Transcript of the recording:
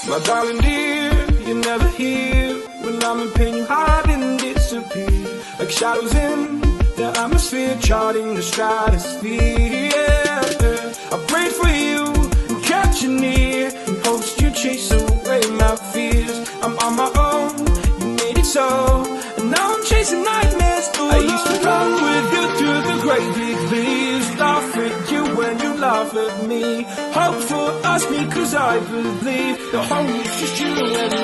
My darling dear, you're never here. When I'm in pain, you hide and disappear. Like shadows in the atmosphere, charting the stratosphere. Yeah. I prayed for you and kept you near, in hopes you chase away my fears. I'm on my own, you made it so, and now I'm chasing nightmares. I used to run with you through the great big leaves, laugh at you when you laugh at me. Hope for us because I believe the home is just you and me.